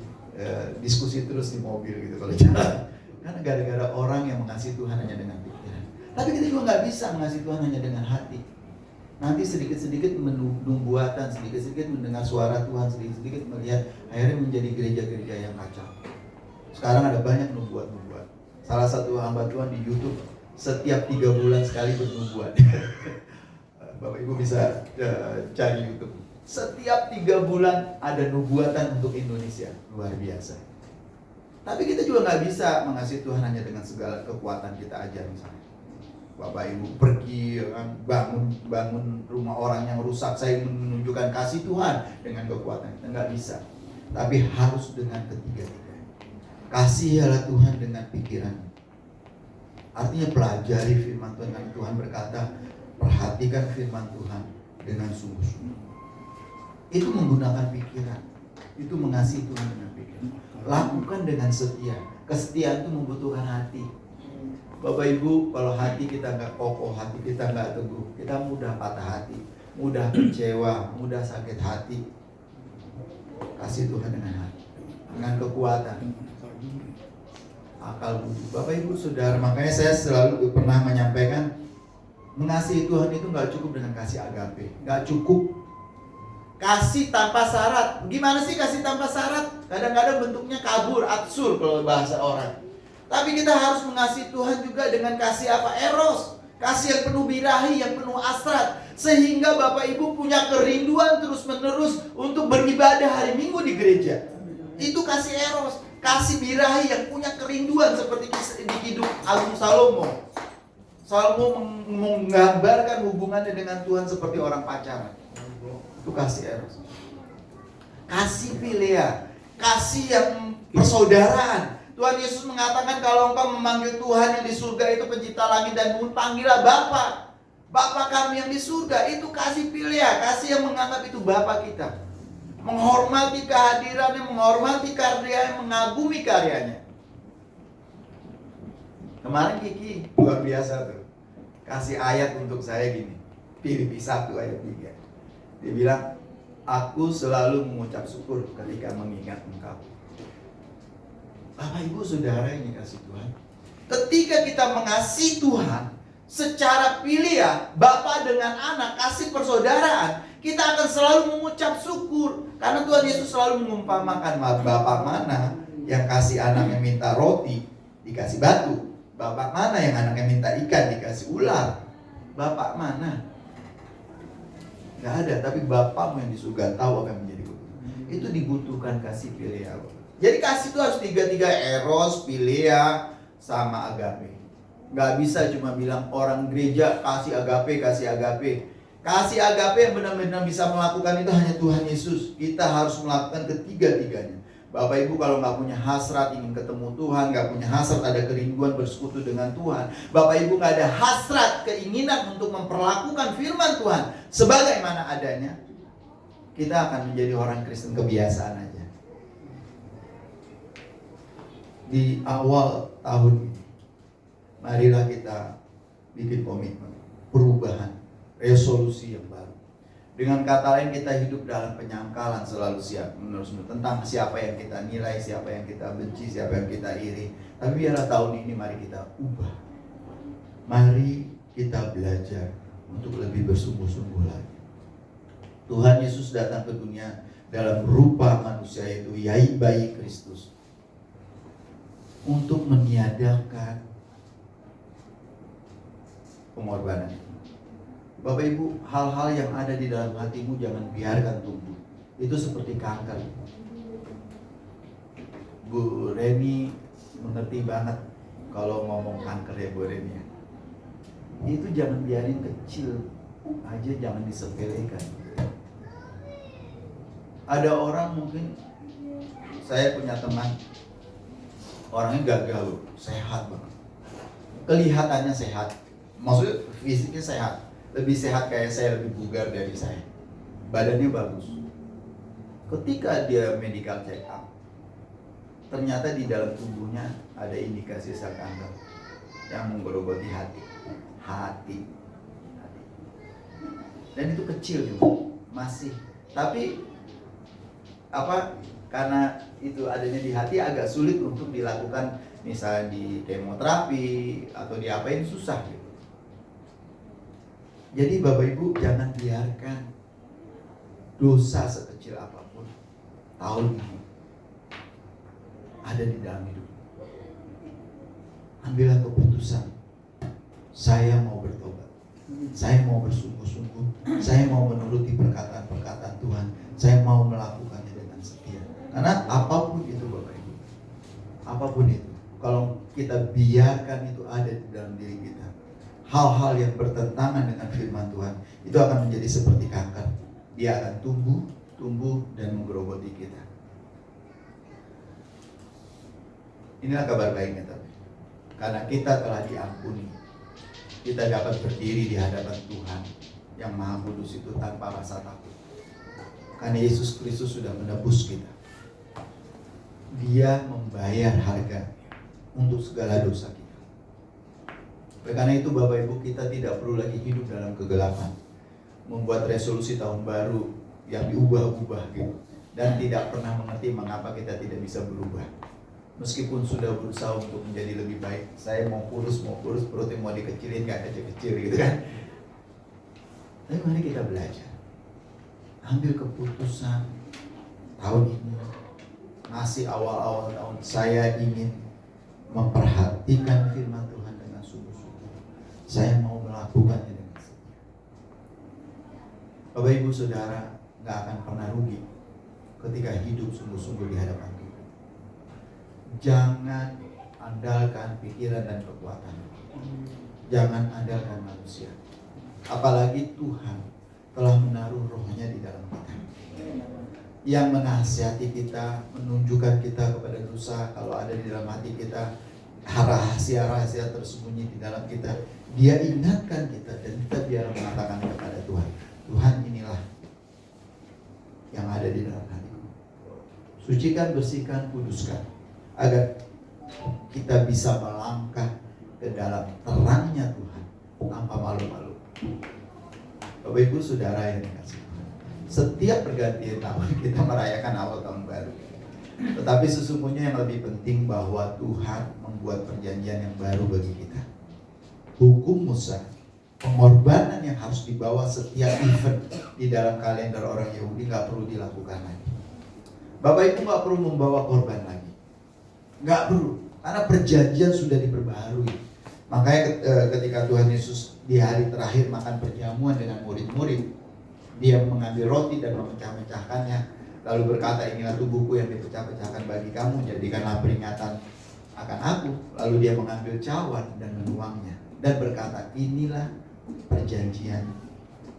diskusi terus di mobil gitu kalau jalan. Karena gara-gara orang yang mengasihi Tuhan hanya dengan pikiran. Tapi kita juga nggak bisa mengasihi Tuhan hanya dengan hati. Nanti sedikit-sedikit nubuatan, sedikit-sedikit mendengar suara Tuhan, sedikit-sedikit melihat, akhirnya menjadi gereja-gereja yang kacau. Sekarang ada banyak nubuat-nubuat. Salah satu hamba Tuhan di YouTube setiap 3 bulan sekali bernubuat. Bapak Ibu bisa cari YouTube. Setiap 3 bulan ada nubuatan untuk Indonesia, luar biasa. Tapi kita juga nggak bisa mengasihi Tuhan hanya dengan segala kekuatan kita aja misalnya. Bapak Ibu pergi bangun rumah orang yang rusak, saya menunjukkan kasih Tuhan dengan kekuatan kita, nggak bisa. Tapi harus dengan ketiga-tiga. Kasihilah Tuhan dengan pikiran. Artinya pelajari firman Tuhan. Kan Tuhan berkata, perhatikan firman Tuhan dengan sungguh-sungguh. Itu menggunakan pikiran. Itu mengasihi Tuhan dengan pikiran. Lakukan dengan setia. Kesetiaan itu membutuhkan hati. Bapak Ibu, kalau hati kita nggak kokoh, hati kita nggak teguh, kita mudah patah hati, mudah kecewa, mudah sakit hati. Kasih Tuhan dengan hati, dengan kekuatan, akal budi. Bapak Ibu Saudara, makanya saya selalu pernah menyampaikan, mengasihi Tuhan itu nggak cukup dengan kasih agape, nggak cukup. Kasih tanpa syarat. Gimana sih kasih tanpa syarat? Kadang-kadang bentuknya kabur, absurd kalau bahasa orang. Tapi kita harus mengasihi Tuhan juga dengan kasih apa? Eros. Kasih yang penuh birahi, yang penuh hasrat. Sehingga Bapak Ibu punya kerinduan terus-menerus untuk beribadah hari Minggu di gereja. Itu kasih eros. Kasih birahi yang punya kerinduan seperti di Kidung Agung Salomo. Salomo menggambarkan hubungannya dengan Tuhan seperti orang pacaran. Itu kasih eros. Kasih Philea. Kasih yang persaudaraan. Tuhan Yesus mengatakan kalau engkau memanggil Tuhan yang di surga itu pencipta langit dan bumi, panggillah Bapa. Bapa kami yang di surga. Itu kasih Philea, kasih yang menganggap itu Bapa kita. Menghormati kehadirannya, menghormati karyanya, mengagumi karyanya. Kemarin Kiki luar biasa tuh. Kasih ayat untuk saya gini. Filipi 1 ayat 3. Dia bilang, aku selalu mengucap syukur ketika mengingat engkau. Bapak Ibu Saudara yang dikasih Tuhan, ketika kita mengasihi Tuhan secara Philea, Bapa dengan anak, kasih persaudaraan, kita akan selalu mengucap syukur. Karena Tuhan Yesus selalu mengumpamakan, Bapak mana yang kasih anaknya minta roti, dikasih batu. Bapak mana yang anaknya minta ikan, dikasih ular. Bapak mana? Gak ada, tapi Bapakmu yang di surga tahu apa yang menjadi kebutuhan. Itu dibutuhkan kasih Philea. Jadi kasih itu harus tiga-tiga, eros, Philea, sama agape. Gak bisa cuma bilang orang gereja kasih agape, kasih agape. Kasih agape yang benar-benar bisa melakukan itu hanya Tuhan Yesus. Kita harus melakukan ketiga-tiganya. Bapak Ibu kalau gak punya hasrat ingin ketemu Tuhan, gak punya hasrat ada kerinduan bersekutu dengan Tuhan, Bapak Ibu gak ada hasrat keinginan untuk memperlakukan firman Tuhan sebagaimana adanya, kita akan menjadi orang Kristen kebiasaan aja. Di awal tahun ini, marilah kita bikin komitmen, perubahan, resolusi yang baru. Dengan kata lain, kita hidup dalam penyangkalan selalu siap menerus tentang siapa yang kita nilai, siapa yang kita benci, siapa yang kita iri. Tapi biarlah tahun ini mari kita ubah. Mari kita belajar untuk lebih bersungguh-sungguh lagi. Tuhan Yesus datang ke dunia dalam rupa manusia, yaitu bayi Kristus, untuk meniadakan pengorbanan. Bapak Ibu, hal-hal yang ada di dalam hatimu jangan biarkan tumbuh. Itu seperti kanker. Bu Reni mengerti banget kalau ngomong kanker ya Bu Reni. Itu jangan biarin kecil aja, jangan disepelekan. Ada orang mungkin, saya punya teman, orangnya gagal, sehat banget. Kelihatannya sehat, maksudnya fisiknya sehat. Lebih sehat kayak saya, lebih bugar dari saya. Badannya bagus. Ketika dia medical check up, ternyata di dalam tubuhnya ada indikasi sel kanker yang menggerogoti hati. Dan itu kecil juga, masih. Tapi karena itu adanya di hati agak sulit untuk dilakukan, misalnya di kemoterapi atau diapain, susah gitu. Jadi Bapak Ibu jangan biarkan dosa sekecil apapun tahun ini ada di dalam hidup. Ambillah keputusan, saya mau bertobat, saya mau bersungguh-sungguh, saya mau menuruti perkataan-perkataan Tuhan, saya mau melakukannya dengan setia. Karena apapun itu Bapak Ibu, apapun itu, kalau kita biarkan itu ada di dalam diri kita, hal-hal yang bertentangan dengan firman Tuhan, itu akan menjadi seperti kanker. Dia akan tumbuh dan menggerogoti kita. Inilah kabar baiknya, tapi karena kita telah diampuni, kita dapat berdiri di hadapan Tuhan yang Maha Kudus itu tanpa rasa takut. Karena Yesus Kristus sudah menebus kita. Dia membayar harga untuk segala dosa kita. Karena itu Bapak Ibu, kita tidak perlu lagi hidup dalam kegelapan, membuat resolusi tahun baru yang diubah-ubah gitu, dan tidak pernah mengerti mengapa kita tidak bisa berubah. Meskipun sudah berusaha untuk menjadi lebih baik, saya mau kurus, perutnya mau dikecilin, gak kecil-kecil gitu kan. Tapi mari kita belajar, ambil keputusan tahun ini, masih awal-awal tahun, saya ingin memperhatikan firman Tuhan dengan sungguh-sungguh. Saya mau melakukannya dengan setia. Bapak Ibu Saudara gak akan pernah rugi ketika hidup sungguh-sungguh di hadapan Tuhan. Jangan andalkan pikiran dan kekuatan. Jangan andalkan manusia. Apalagi Tuhan telah menaruh rohnya di dalam kita, yang menasihati kita, menunjukkan kita kepada dosa kalau ada di dalam hati kita, rahasia-rahasia tersembunyi di dalam kita. Dia ingatkan kita dan kita biar mengatakan kepada Tuhan, Tuhan inilah yang ada di dalam hatiku. Sucikan, bersihkan, kuduskan, agar kita bisa melangkah ke dalam terangnya Tuhan tanpa malu-malu. Bapak Ibu Saudara yang dikasihi Tuhan, setiap pergantian tahun kita merayakan awal tahun baru. Tetapi sesungguhnya yang lebih penting bahwa Tuhan membuat perjanjian yang baru bagi kita. Hukum Musa, pengorbanan yang harus dibawa setiap event di dalam kalender orang Yahudi gak perlu dilakukan lagi. Bapak Ibu gak perlu membawa korban lagi, gak perlu, karena perjanjian sudah diperbaharui. Makanya ketika Tuhan Yesus di hari terakhir makan perjamuan dengan murid-murid, dia mengambil roti dan memecah-mecahkannya, lalu berkata, inilah tubuhku yang dipecah-pecahkan bagi kamu, jadikanlah peringatan akan aku. Lalu dia mengambil cawan dan menuangnya dan berkata, inilah perjanjian,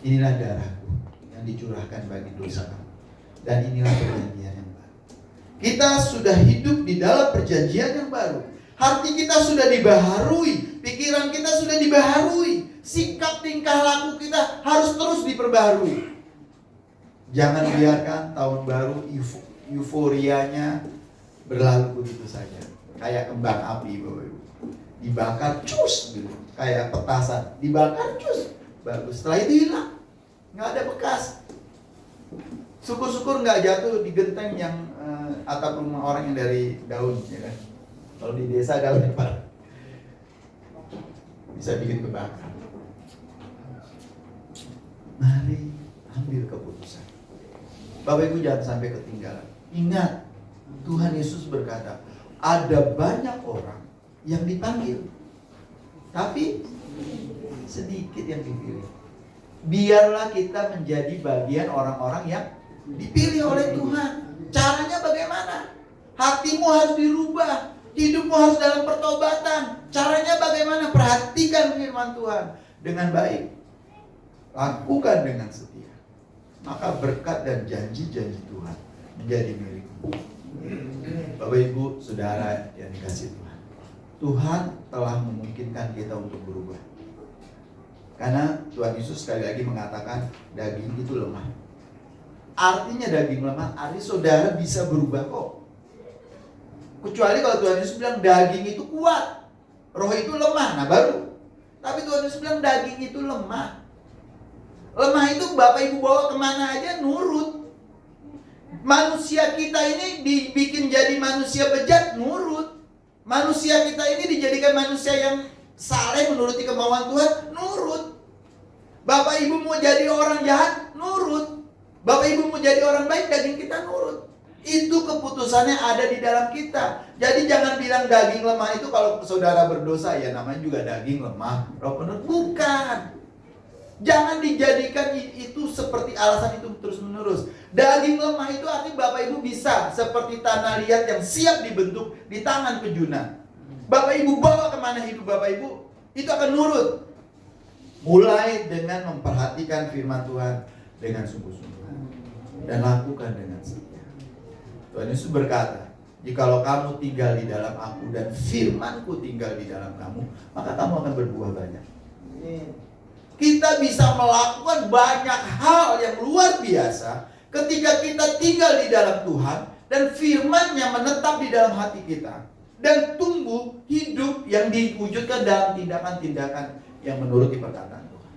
inilah darahku yang dicurahkan bagi dosa kamu, dan inilah perjanjian yang baru. Kita sudah hidup di dalam perjanjian yang baru. Hati kita sudah dibaharui, pikiran kita sudah dibaharui, sikap tingkah laku kita harus terus diperbaharui. Jangan biarkan tahun baru euforianya berlalu begitu saja, kayak kembang api Bapak Ibu, dibakar cus gitu, kayak petasan dibakar cus, bagus, setelah itu hilang, nggak ada bekas. Syukur-syukur nggak jatuh di genteng yang atap rumah orang yang dari daun, ya kan? Kalau di desa daunnya Pak bisa bikin kebakar. Mari ambil keputusan. Bapak Ibu jangan sampai ketinggalan. Ingat, Tuhan Yesus berkata, ada banyak orang yang dipanggil, tapi sedikit yang dipilih. Biarlah kita menjadi bagian orang-orang yang dipilih oleh Tuhan. Caranya bagaimana? Hatimu harus dirubah, hidupmu harus dalam pertobatan. Caranya bagaimana? Perhatikan firman Tuhan dengan baik, lakukan dengan setia, maka berkat dan janji-janji Tuhan menjadi milikmu. Bapak Ibu Saudara yang dikasihi Tuhan, Tuhan telah memungkinkan kita untuk berubah. Karena Tuhan Yesus sekali lagi mengatakan daging itu lemah. Artinya daging lemah, artinya saudara bisa berubah kok. Kecuali kalau Tuhan Yesus bilang daging itu kuat, roh itu lemah, nah baru. Tapi Tuhan Yesus bilang daging itu lemah. Lemah itu Bapak Ibu bawa kemana aja nurut. Manusia kita ini dibikin jadi manusia bejat, nurut. Manusia kita ini dijadikan manusia yang saleh menuruti kemauan Tuhan, nurut. Bapak ibu mau jadi orang jahat, nurut. Bapak ibu mau jadi orang baik, daging kita nurut. Itu keputusannya ada di dalam kita. Jadi jangan bilang daging lemah itu kalau saudara berdosa, ya namanya juga daging lemah, roh penuh. Bukan. Jangan dijadikan itu seperti alasan itu terus menerus. Daging lemah itu artinya Bapak Ibu bisa seperti tanah liat yang siap dibentuk di tangan pejunan. Bapak Ibu bawa kemana hidup Bapak Ibu, itu akan nurut. Mulai dengan memperhatikan firman Tuhan dengan sungguh-sungguh dan lakukan dengan setia. Tuhan Yesus berkata, jikalau kamu tinggal di dalam aku dan firmanku tinggal di dalam kamu, maka kamu akan berbuah banyak. Kita bisa melakukan banyak hal yang luar biasa ketika kita tinggal di dalam Tuhan dan firman-Nya menetap di dalam hati kita dan tumbuh hidup yang diwujudkan dalam tindakan-tindakan yang menuruti perkataan Tuhan.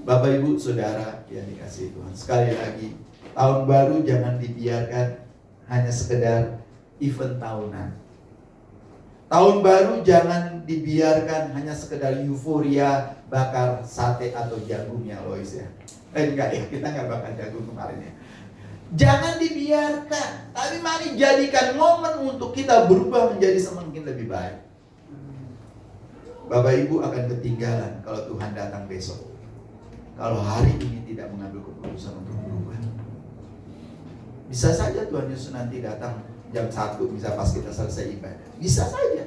Bapak Ibu Saudara yang dikasihi Tuhan, sekali lagi, tahun baru jangan dibiarkan hanya sekedar event tahunan. Tahun baru jangan dibiarkan hanya sekedar euforia bakar sate atau jagungnya, Lois ya. Enggak ya, kita nggak bakar jagung kemarin ya. Jangan dibiarkan, tapi mari jadikan momen untuk kita berubah menjadi semakin lebih baik. Bapak Ibu akan ketinggalan kalau Tuhan datang besok, kalau hari ini tidak mengambil keputusan untuk berubah. Bisa saja Tuhan Yesus nanti datang jam 1, bisa pas kita selesai ibadah. Bisa saja.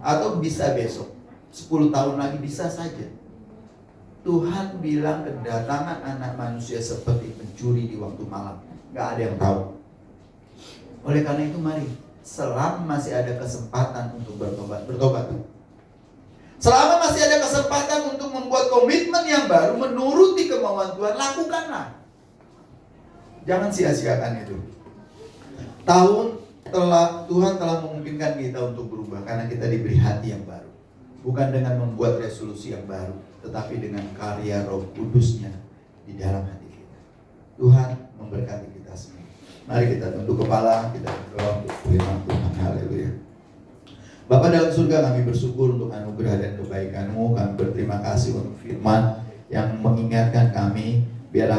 Atau bisa besok, 10 tahun lagi, bisa saja. Tuhan bilang kedatangan anak manusia seperti pencuri di waktu malam. Gak ada yang tahu. Oleh karena itu mari, selama masih ada kesempatan untuk bertobat. Selama masih ada kesempatan untuk membuat komitmen yang baru menuruti kemauan Tuhan, lakukanlah. Jangan sia-siakan itu. Tuhan telah memungkinkan kita untuk berubah karena kita diberi hati yang baru. Bukan dengan membuat resolusi yang baru, tetapi dengan karya Roh Kudus-Nya di dalam hati kita. Tuhan memberkati kita semua. Mari kita tunduk kepala, kita berdoa untuk firman Tuhan. Haleluya. Bapa dalam surga, kami bersyukur untuk anugerah dan kebaikan-Mu. Kami berterima kasih untuk firman yang mengingatkan kami, biarlah